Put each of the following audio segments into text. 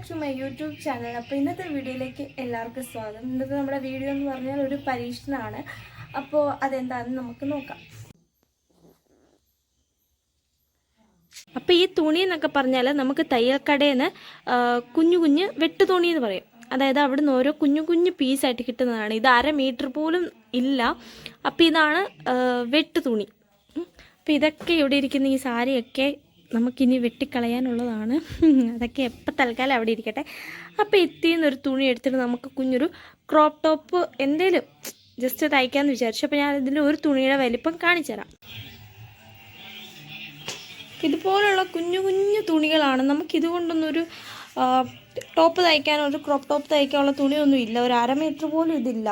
Back to my YouTube channel. അപ്പോൾ ഇന്നത്തെ വീഡിയോയിലേക്ക് എല്ലാവർക്കും സ്വാഗതം. ഇന്നത്തെ നമ്മുടെ വീഡിയോ എന്ന് പറഞ്ഞാൽ ഒരു പരീക്ഷണമാണ്. അപ്പോൾ അതെന്താണെന്ന് നമുക്ക് നോക്കാം. അപ്പോൾ ഈ തുണി എന്നൊക്കെ പറഞ്ഞാൽ നമുക്ക് തയ്യൽക്കടയിൽ നിന്ന് കുഞ്ഞു കുഞ്ഞ് വെട്ടുതുണി എന്ന് പറയും. അതായത് അവിടെ നിന്ന് ഓരോ കുഞ്ഞു കുഞ്ഞു പീസായിട്ട് കിട്ടുന്നതാണ്. ഇത് 1/2 മീറ്റർ പോലും ഇല്ല. അപ്പോൾ ഇതാണ് വെട്ടുതുണി. അപ്പോൾ ഇതൊക്കെ ഇവിടെ ഇരിക്കുന്ന ഈ സാരിയൊക്കെ നമുക്കിനി വെട്ടിക്കളയാനുള്ളതാണ്. അതൊക്കെ എപ്പോൾ തൽക്കാലം അവിടെ ഇരിക്കട്ടെ. അപ്പോൾ എത്തിയെന്നൊരു തുണി എടുത്തിട്ട് നമുക്ക് കുഞ്ഞൊരു ക്രോപ്പ് ടോപ്പ് എന്തേലും ജസ്റ്റ് തയ്ക്കാമെന്ന് വിചാരിച്ചു. അപ്പോൾ ഞാൻ ഇതിൻ്റെ ഒരു തുണിയുടെ വലിപ്പം കാണിച്ചു തരാം. ഇതുപോലുള്ള കുഞ്ഞു കുഞ്ഞു തുണികളാണ്. നമുക്കിതുകൊണ്ടൊന്നൊരു ടോപ്പ് തയ്ക്കാനോ ഒരു ക്രോപ്പ് ടോപ്പ് തയ്ക്കാനുള്ള തുണിയൊന്നും ഇല്ല. ഒരു 1/2 മീറ്റർ പോലും ഇതില്ല.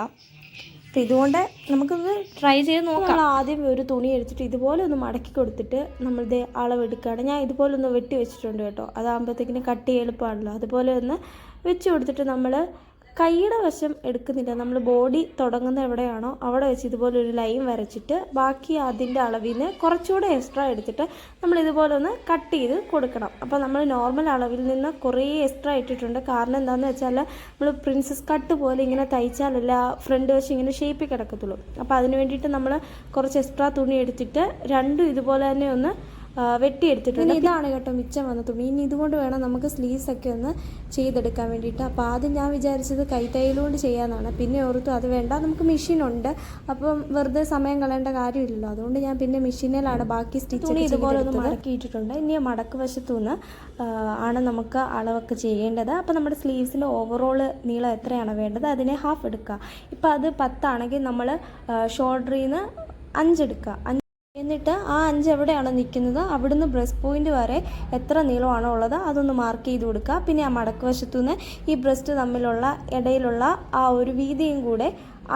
അപ്പോൾ ഇതുകൊണ്ട് നമുക്കൊന്ന് ട്രൈ ചെയ്ത് നോക്കാം. ആദ്യം ഒരു തുണി എടുത്തിട്ട് ഇതുപോലെ ഒന്ന് മടക്കി കൊടുത്തിട്ട് നമ്മളിത് അളവെടുക്കുകയാണ്. ഞാൻ ഇതുപോലെ ഒന്ന് വെട്ടി വെച്ചിട്ടുണ്ട് കേട്ടോ. അതാകുമ്പോഴത്തേക്കിന് കട്ട് ചെയ്യാൻ എളുപ്പമാണല്ലോ. അതുപോലെ ഒന്ന് വെച്ച് കൊടുത്തിട്ട് നമ്മൾ കൈയുടെ വശം എടുക്കുന്നില്ല. നമ്മൾ ബോഡി തുടങ്ങുന്ന എവിടെയാണോ അവിടെ വെച്ച് ഇതുപോലെ ഒരു ലൈൻ വരച്ചിട്ട് ബാക്കി അതിൻ്റെ അളവിൽ നിന്ന് കുറച്ചുകൂടെ എക്സ്ട്രാ എടുത്തിട്ട് നമ്മൾ ഇതുപോലെ ഒന്ന് കട്ട് ചെയ്ത് കൊടുക്കണം. അപ്പോൾ നമ്മൾ നോർമൽ അളവിൽ നിന്ന് കുറേ എക്സ്ട്രാ ഇട്ടിട്ടുണ്ട്. കാരണം എന്താണെന്ന് വെച്ചാൽ നമ്മൾ പ്രിൻസസ് കട്ട് പോലെ ഇങ്ങനെ തയ്ച്ചാലല്ല ഫ്രണ്ട് വശം ഇങ്ങനെ ഷേപ്പിൽ കിടക്കത്തുള്ളൂ. അപ്പോൾ അതിന് വേണ്ടിയിട്ട് നമ്മൾ കുറച്ച് എക്സ്ട്രാ തുണി എടുത്തിട്ട് രണ്ടും ഇതുപോലെ തന്നെ ഒന്ന് വെട്ടിയെടുത്തിട്ടുണ്ട്. ഇതാണ് കേട്ടോ മിച്ചം വന്ന തുണി. ഇനി ഇതുകൊണ്ട് വേണം നമുക്ക് സ്ലീവ്സൊക്കെ ഒന്ന് ചെയ്തെടുക്കാൻ വേണ്ടിയിട്ട്. അപ്പോൾ ആദ്യം ഞാൻ വിചാരിച്ചത് കൈത്തയ്യലുകൊണ്ട് ചെയ്യാമെന്നാണ്. പിന്നെ ഓർത്തു അത് വേണ്ട, നമുക്ക് മെഷീനുണ്ട്, അപ്പം വെറുതെ സമയം കളയേണ്ട കാര്യമില്ലല്ലോ. അതുകൊണ്ട് ഞാൻ പിന്നെ മെഷീനിലാണ് ബാക്കി സ്റ്റിച്ച് ഇതുപോലെ ഒന്ന് മടക്കിയിട്ടിട്ടുണ്ട്. ഇനി മടക്ക് വശത്തു നിന്ന് ആണ് നമുക്ക് അളവൊക്കെ ചെയ്യേണ്ടത്. അപ്പോൾ നമ്മുടെ സ്ലീവ്സിൻ്റെ ഓവറോൾ നീളം എത്രയാണോ വേണ്ടത് അതിനെ ഹാഫ് എടുക്കുക. ഇപ്പോൾ അത് 10 ആണെങ്കിൽ നമ്മൾ ഷോൾഡറിൽ നിന്ന് 5 എടുക്കുക. എന്നിട്ട് ആ 5 എവിടെയാണോ നിൽക്കുന്നത് അവിടുന്ന് ബ്രസ്റ്റ് പോയിന്റ് വരെ എത്ര നീളമാണോ ഉള്ളത് അതൊന്ന് മാർക്ക് ചെയ്ത് കൊടുക്കുക. പിന്നെ ആ മടക്ക് വശത്തുനിന്ന് ഈ ബ്രസ്റ്റ് തമ്മിലുള്ള ഇടയിലുള്ള ആ ഒരു വീതിയും കൂടെ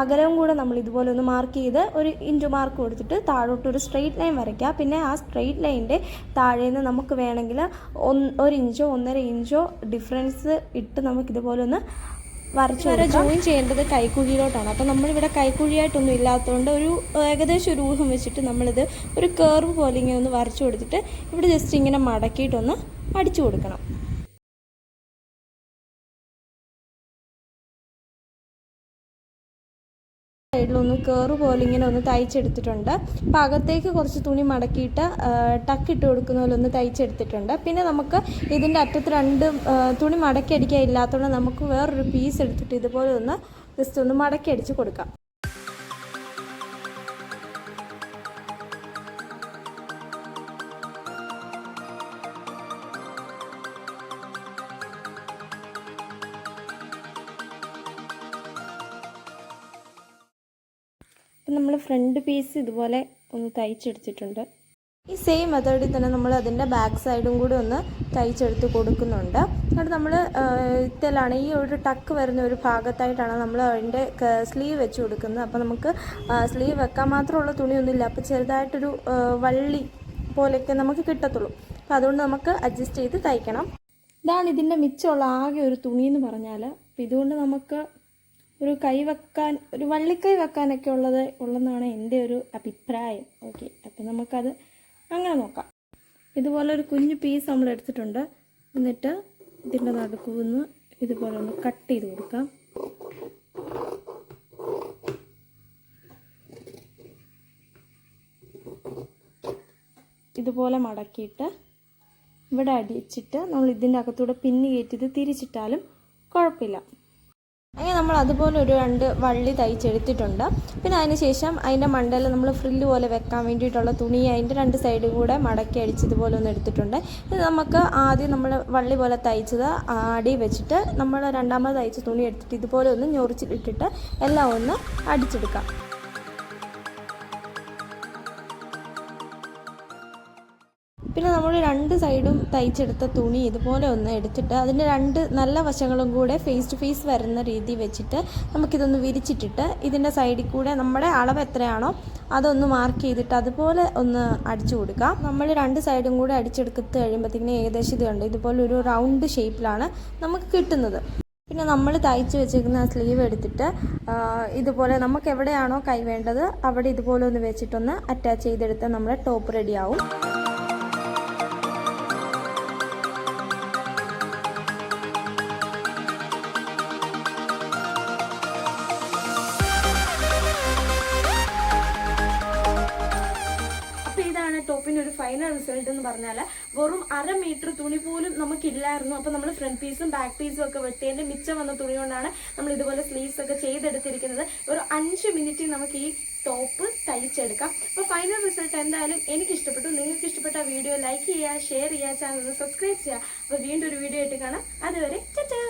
അകലവും കൂടെ നമ്മൾ ഇതുപോലെ ഒന്ന് മാർക്ക് ചെയ്ത് ഒരു ഇഞ്ച് മാർക്ക് കൊടുത്തിട്ട് താഴോട്ടൊരു സ്ട്രെയിറ്റ് ലൈൻ വരയ്ക്കുക. പിന്നെ ആ സ്ട്രെയിറ്റ് ലൈനിൻ്റെ താഴേന്ന് നമുക്ക് വേണമെങ്കിൽ 1 ഇഞ്ചോ 1.5 ഇഞ്ചോ ഡിഫറൻസ് ഇട്ട് നമുക്കിതുപോലെ ഒന്ന് വരച്ച് വരെ ജോയിൻ ചെയ്യേണ്ടത് കൈക്കുഴിയിലോട്ടാണ്. അപ്പോൾ നമ്മളിവിടെ കൈക്കുഴിയായിട്ടൊന്നും ഇല്ലാത്തതുകൊണ്ട് ഒരു ഏകദേശം ഒരു ഊഹം വെച്ചിട്ട് നമ്മളിത് ഒരു കർവ് പോലെ ഇങ്ങനെ ഒന്ന് വരച്ചു കൊടുത്തിട്ട് ഇവിടെ ജസ്റ്റ് ഇങ്ങനെ മടക്കിയിട്ടൊന്ന് അടിച്ചു കൊടുക്കണം. സൈഡിലൊന്ന് കർവ് പോലെ ഇങ്ങനെ ഒന്ന് തയ്ച്ചെടുത്തിട്ടുണ്ട്. അപ്പോൾ അകത്തേക്ക് കുറച്ച് തുണി മടക്കിയിട്ട് ടക്കിട്ട് കൊടുക്കുന്ന പോലെ ഒന്ന് തയ്ച്ചെടുത്തിട്ടുണ്ട്. പിന്നെ നമുക്ക് ഇതിൻ്റെ അറ്റത്ത് 2 തുണി മടക്കി അടിക്കാൻ ഇല്ലാത്തതുകൊണ്ട് നമുക്ക് വേറൊരു പീസ് എടുത്തിട്ട് ഇതുപോലെ ഒന്ന് ജസ്റ്റ് ഒന്ന് മടക്കി അടിച്ച് കൊടുക്കാം. അപ്പം നമ്മൾ ഫ്രണ്ട് പീസ് ഇതുപോലെ ഒന്ന് തയ്ച്ചെടുത്തിട്ടുണ്ട്. ഈ സെയിം മെത്തേഡിൽ തന്നെ നമ്മൾ അതിൻ്റെ ബാക്ക് സൈഡും കൂടി ഒന്ന് തയ്ച്ചെടുത്ത് കൊടുക്കുന്നുണ്ട്. എന്നിട്ട് നമ്മൾ ഇതിലാണ് ഈ ഒരു ടക്ക് വരുന്ന ഒരു ഭാഗത്തായിട്ടാണ് നമ്മൾ അതിൻ്റെ സ്ലീവ് വെച്ച് കൊടുക്കുന്നത്. അപ്പോൾ നമുക്ക് സ്ലീവ് വെക്കാൻ മാത്രമുള്ള തുണിയൊന്നുമില്ല. അപ്പോൾ ചെറുതായിട്ടൊരു വള്ളി പോലെയൊക്കെ നമുക്ക് കിട്ടത്തുള്ളൂ. അപ്പോൾ അതുകൊണ്ട് നമുക്ക് അഡ്ജസ്റ്റ് ചെയ്ത് തയ്ക്കണം. ഇതാണ് ഇതിൻ്റെ മിച്ചമുള്ള ആകെ ഒരു തുണി എന്ന് പറഞ്ഞാൽ. അപ്പോൾ ഇതുകൊണ്ട് നമുക്ക് ഒരു കൈ വെക്കാൻ, ഒരു വള്ളിക്കൈ വെക്കാനൊക്കെ ഉള്ളതെന്നാണ് എൻ്റെ ഒരു അഭിപ്രായം. ഓക്കെ, അപ്പം നമുക്കത് അങ്ങനെ നോക്കാം. ഇതുപോലെ ഒരു കുഞ്ഞു പീസ് നമ്മൾ എടുത്തിട്ടുണ്ട്. എന്നിട്ട് ഇതിൻ്റെ നടുക്കുന്ന് ഇതുപോലെ ഒന്ന് കട്ട് ചെയ്ത് കൊടുക്കാം. ഇതുപോലെ മടക്കിയിട്ട് ഇവിടെ അടിച്ചിട്ട് നമ്മൾ ഇതിൻ്റെ അകത്തൂടെ പിന്നി കയറ്റിയത് തിരിച്ചിട്ടാലും കുഴപ്പമില്ല. അങ്ങനെ നമ്മൾ അതുപോലെ ഒരു 2 വള്ളി തയ്ച്ചെടുത്തിട്ടുണ്ട്. പിന്നെ അതിന് ശേഷം അതിൻ്റെ മണ്ടയിൽ നമ്മൾ ഫ്രില്ല് പോലെ വെക്കാൻ വേണ്ടിയിട്ടുള്ള തുണി അതിൻ്റെ 2 സൈഡും കൂടെ മടക്കി അടിച്ച് ഇതുപോലെ ഒന്ന് എടുത്തിട്ടുണ്ട്. ഇത് നമുക്ക് ആദ്യം നമ്മൾ വള്ളി പോലെ തയ്ച്ചത് അടി വെച്ചിട്ട് നമ്മൾ രണ്ടാമത് തയ്ച്ച തുണി എടുത്തിട്ട് ഇതുപോലെ ഒന്ന് ഞൊറിച്ചിട്ടിട്ട് എല്ലാം ഒന്ന് അടിച്ചെടുക്കാം. പിന്നെ നമ്മൾ 2 സൈഡും തയ്ച്ചെടുത്ത തുണി ഇതുപോലെ ഒന്ന് എടുത്തിട്ട് അതിൻ്റെ 2 നല്ല വശങ്ങളും കൂടെ ഫേസ് ടു ഫേസ് വരുന്ന രീതി വെച്ചിട്ട് നമുക്കിതൊന്ന് വിരിച്ചിട്ടിട്ട് ഇതിൻ്റെ സൈഡിൽ കൂടെ നമ്മുടെ അളവ് എത്രയാണോ അതൊന്ന് മാർക്ക് ചെയ്തിട്ട് അതുപോലെ ഒന്ന് അടിച്ചു കൊടുക്കാം. നമ്മൾ 2 സൈഡും കൂടെ അടിച്ചെടുത്ത് കഴിയുമ്പോഴത്തേക്കിന് ഏകദേശം ഇത് കണ്ട് ഇതുപോലെ ഒരു റൗണ്ട് ഷേപ്പിലാണ് നമുക്ക് കിട്ടുന്നത്. പിന്നെ നമ്മൾ തയ്ച്ച് വെച്ചിരിക്കുന്ന സ്ലീവ് എടുത്തിട്ട് ഇതുപോലെ നമുക്ക് എവിടെയാണോ കൈ വേണ്ടത് അവിടെ ഇതുപോലെ ഒന്ന് വെച്ചിട്ടൊന്ന് അറ്റാച്ച് ചെയ്തെടുത്താൽ നമ്മുടെ ടോപ്പ് റെഡിയാവും. ഫൈനൽ റിസൾട്ട് എന്ന് പറഞ്ഞാൽ വെറും 1/2 മീറ്റർ തുണി പോലും നമുക്കില്ലായിരുന്നു. അപ്പോൾ നമ്മൾ ഫ്രണ്ട് പീസും ബാക്ക് പീസും ഒക്കെ വെട്ടിയതിൻ്റെ മിച്ചം വന്ന തുണി കൊണ്ടാണ് നമ്മൾ ഇതുപോലെ സ്ലീവ്സ് ഒക്കെ ചെയ്തെടുത്തിരിക്കുന്നത്. ഒരു 5 മിനിറ്റിൽ നമുക്ക് ഈ ടോപ്പ് തയ്ച്ചെടുക്കാം. അപ്പോൾ ഫൈനൽ റിസൾട്ട് എന്തായാലും എനിക്ക് ഇഷ്ടപ്പെട്ടു. നിങ്ങൾക്ക് ഇഷ്ടപ്പെട്ട വീഡിയോ ലൈക്ക് ചെയ്യുക, ഷെയർ ചെയ്യുക, ചാനൽ സബ്സ്ക്രൈബ് ചെയ്യുക. അപ്പോൾ വീണ്ടും ഒരു വീഡിയോ ആയിട്ട് കാണാം. അതുവരെ ടാറ്റാ.